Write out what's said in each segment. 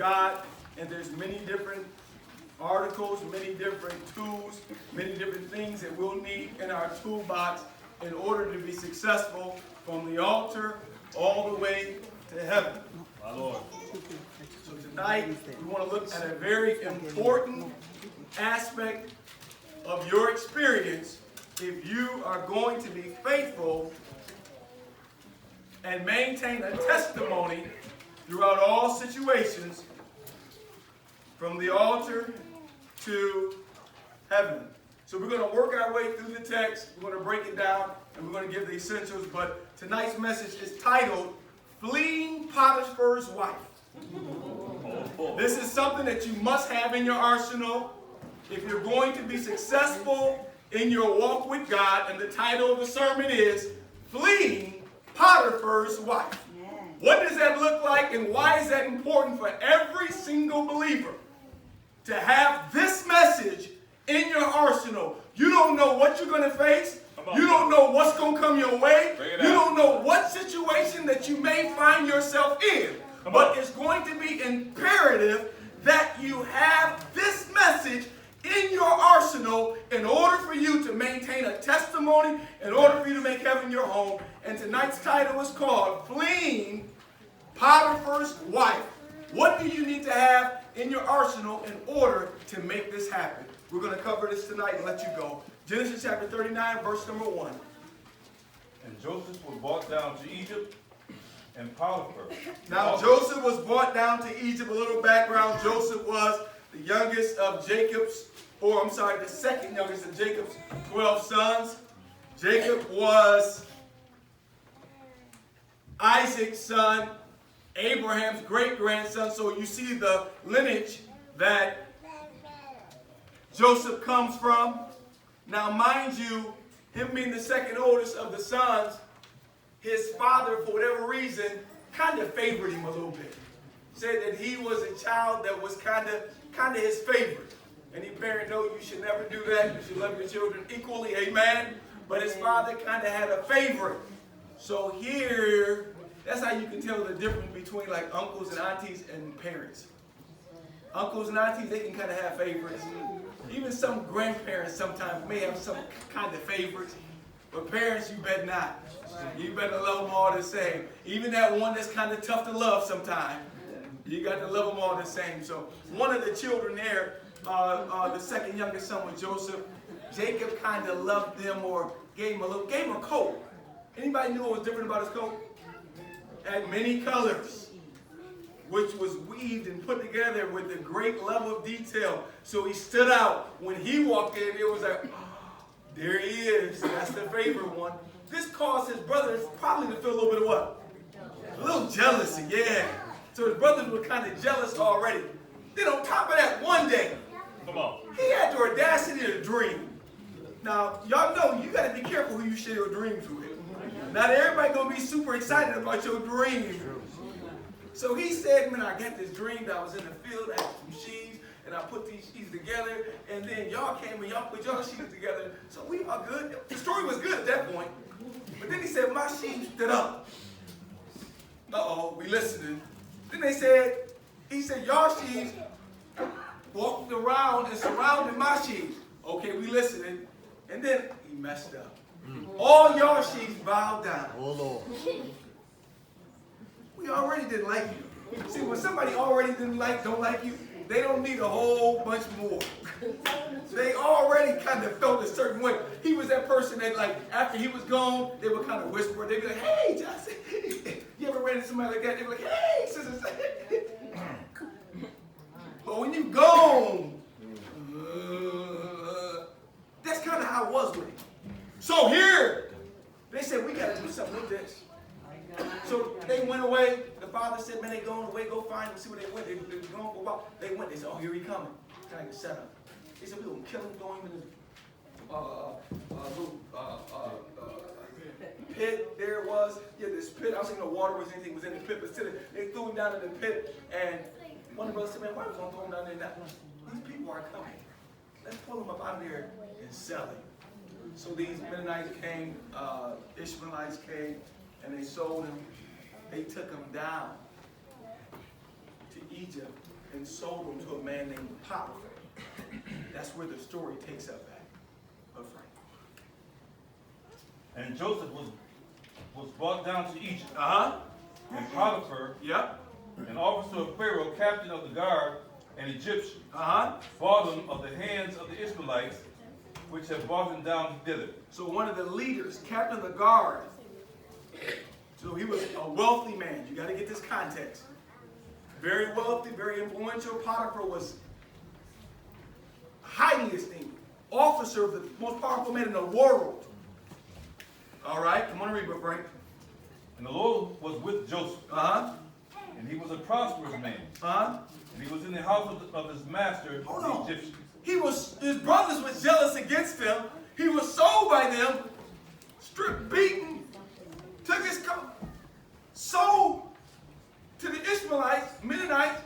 God, and there's many different articles, many different tools, many different things that we'll need in our toolbox in order to be successful from the altar all the way to heaven. My Lord. So tonight, we want to look at a very important aspect of your experience if you are going to be faithful and maintain a testimony throughout all situations from the altar to heaven. So we're going to work our way through the text. We're going to break it down, and we're going to give the essentials. But tonight's message is titled, Fleeing Potiphar's Wife. This is something that you must have in your arsenal if you're going to be successful in your walk with God. And the title of the sermon is, Fleeing Potiphar's Wife. What does that look like, and why is that important for every single believer? To have this message in your arsenal. You don't know what you're going to face. You don't know what's going to come your way. You don't know what situation that you may find yourself in. But it's going to be imperative that you have this message in your arsenal in order for you to maintain a testimony, in order for you to make heaven your home. And tonight's title is called Fleeing Potiphar's Wife. What do you need to have in your arsenal in order to make this happen? We're going to cover this tonight and let you go. Genesis chapter 39, verse number 1. And Joseph was brought down to Egypt, and Potiphar. Now Joseph was brought down to Egypt. A little background. Joseph was the youngest of Jacob's, the second youngest of Jacob's 12 sons. Jacob was Isaac's son, Abraham's great-grandson. So you see the lineage that Joseph comes from. Now, mind you, him being the second oldest of the sons, his father, for whatever reason, kind of favored him a little bit. Said that he was a child that was kind of his favorite. Any parent knows you should never do that. You should love your children equally, amen? But his father kind of had a favorite. So here, that's how you can tell the difference between like uncles and aunties and parents. Uncles and aunties, they can kind of have favorites. Even some grandparents sometimes may have some kind of favorites. But parents, you better not. You better love them all the same. Even that one that's kind of tough to love sometimes. You got to love them all the same. So one of the children there, the second youngest son was Joseph. Jacob kind of loved them or gave him a coat. Anybody knew what was different about his coat? Had many colors, which was weaved and put together with a great level of detail. So he stood out. When he walked in, it was like, oh, there he is. That's the favorite one. This caused his brothers probably to feel a little bit of what? A little jealousy, yeah. So his brothers were kind of jealous already. Then on top of that, one day, he had the audacity to dream. Now, y'all know you got to be careful who you share your dreams with. Not everybody going to be super excited about your dreams. So he said, man, I got this dream that I was in the field, I had some sheaves, and I put these sheaves together, and then y'all came and y'all put your sheaves together, so we are good. The story was good at that point. But then he said, my sheaves stood up. Uh-oh, we listening. Then he said, y'all sheaves walked around and surrounded my sheaves. Okay, we listening. And then he messed up. All y'all sheaves bowed down. Oh, Lord. We already didn't like you. See, when somebody already don't like you, they don't need a whole bunch more. They already kind of felt a certain way. He was that person that, like, after he was gone, they would kind of whisper. They'd be like, hey, Johnson. You ever ran into somebody like that? They'd be like, hey, sister. But when you gone, that's kind of how it was with him. So here, they said, we got to do something with this. So they went away. The father said, man, they going away. Go find them. See where they went. They were going for a while. They went. They said, oh, here he coming. Kind of get set up. They said, we're going to kill him, throw him in the pit. There it was. Yeah, this pit. I was thinking the water was anything was in the pit, but still, they threw him down in the pit. And one of the brothers said, man, why are we going to throw him down there now? These people are coming. Let's pull him up out of there and sell him. So these Mennonites came, Ishmaelites came, and they sold him. They took him down to Egypt and sold him to a man named Potiphar. That's where the story takes up at. But Frank. And Joseph was brought down to Egypt. Uh-huh. And Potiphar, Yep. an officer of Pharaoh, captain of the guard, an Egyptian, Uh-huh. bought him of the hands of the Ishmaelites, which had brought him down thither. So one of the leaders, captain of the guard, so he was a wealthy man. You got to get this context. Very wealthy, very influential. Potiphar was highly esteemed. Officer of the most powerful man in the world. All right, come on and read, Brother Frank. And the Lord was with Joseph, Uh-huh. and he was a prosperous man. Uh-huh. And he was in the house of his master, Hold the on. Egyptian. His brothers were jealous against him. He was sold by them, stripped, beaten, took his coat, sold to the Ishmaelites, Mennonites.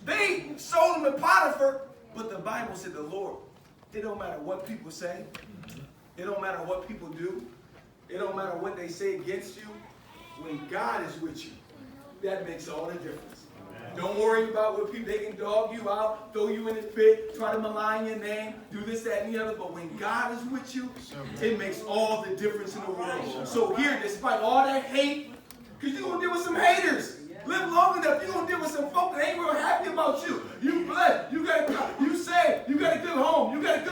They sold him to Potiphar, but the Bible said the Lord. It don't matter what people say. It don't matter what people do. It don't matter what they say against you. When God is with you, that makes all the difference. Don't worry about what people, they can dog you out, throw you in the pit, try to malign your name, do this, that, and the other. But when God is with you, it makes all the difference in the world. So here, despite all that hate, because you're going to deal with some haters. Live long enough, you're going to deal with some folk that ain't real happy about you. You blessed, you got a, you saved, you got a good home, you got a good